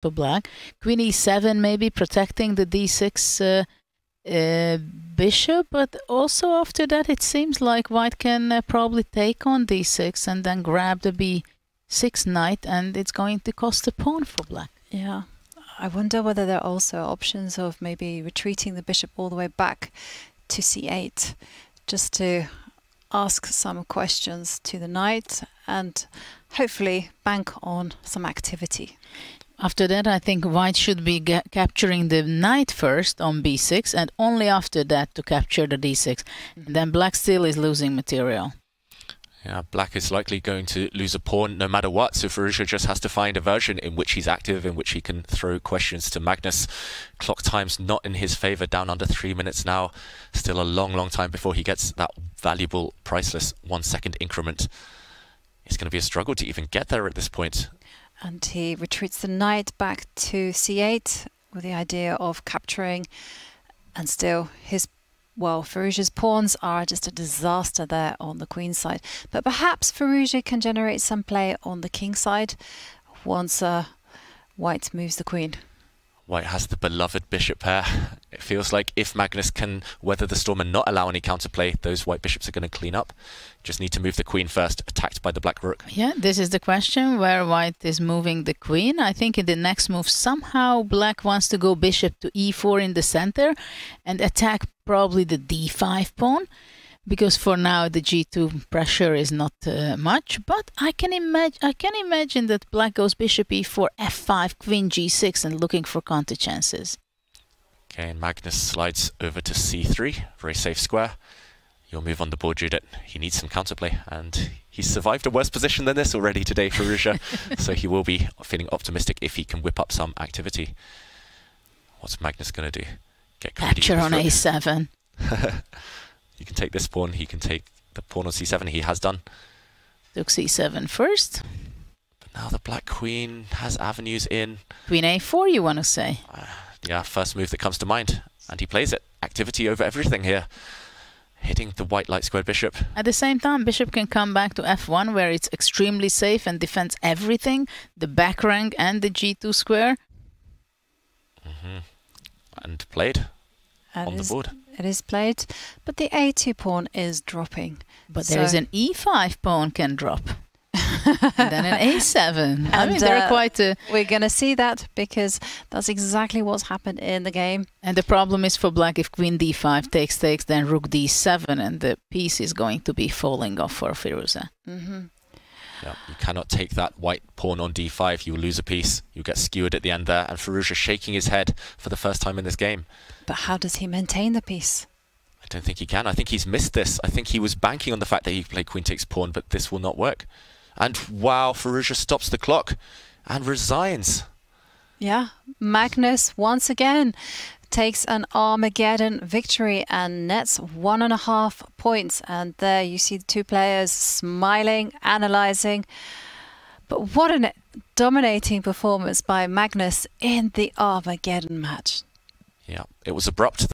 for black. Queen e7 maybe protecting the d6 bishop, but also after that it seems like white can probably take on d6 and then grab the b6 knight, and it's going to cost a pawn for black. Yeah, I wonder whether there are also options of maybe retreating the bishop all the way back to c8 just to ask some questions to the knight and hopefully bank on some activity. After that, I think white should be capturing the knight first on b6 and only after that to capture the d6. And then black still is losing material. Yeah, black is likely going to lose a pawn no matter what, so Firouzja just has to find a version in which he's active, in which he can throw questions to Magnus. Clock time's not in his favour, down under 3 minutes now. Still a long time before he gets that valuable, priceless 1 second increment. It's going to be a struggle to even get there at this point. And he retreats the knight back to c8 with the idea of capturing, and still Firouzja's pawns are just a disaster there on the queen side. But perhaps Firouzja can generate some play on the king side once white moves the queen. White has the beloved bishop pair. It feels like if Magnus can weather the storm and not allow any counterplay, those white bishops are going to clean up. Just need to move the queen first, attacked by the black rook. Yeah, this is the question, where white is moving the queen. I think in the next move somehow black wants to go bishop to e4 in the center and attack probably the d5 pawn, because for now the g2 pressure is not much. But I can imagine that black goes bishop e4, f5, queen g6 and looking for counter chances. Okay, and Magnus slides over to c3, very safe square. Your move on the board, Judith. He needs some counterplay, and he's survived a worse position than this already today, Firouzja. So he will be feeling optimistic if he can whip up some activity. What's Magnus going to do? Get Capture on a7. You can take this pawn, he can take the pawn on c7, he has done. Took c7 first. But now the black queen has avenues in. Queen a4, you want to say? Yeah, first move that comes to mind. And he plays it. Activity over everything here. Hitting the white light squared bishop. At the same time, bishop can come back to f1, where it's extremely safe and defends everything, the back rank and the g2 square. And played on the board. It is played, but the a2 pawn is dropping. But there is an e5 pawn can drop. And then an a7. I mean, they're quite... we're going to see that, because that's exactly what's happened in the game. And the problem is for black, if queen d5 takes, then rook d7, and the piece is going to be falling off for Firouzja. Yeah, you cannot take that white pawn on d5. You will lose a piece. You get skewered at the end there. And Firouzja shaking his head for the first time in this game. But how does he maintain the piece? I don't think he can. I think he's missed this. I think he was banking on the fact that he played queen takes pawn, but this will not work. And wow, Firouzja stops the clock and resigns. Yeah, Magnus once again takes an Armageddon victory and nets 1.5 points. And there you see the two players smiling, analysing. But what a dominating performance by Magnus in the Armageddon match. Yeah, it was abrupt.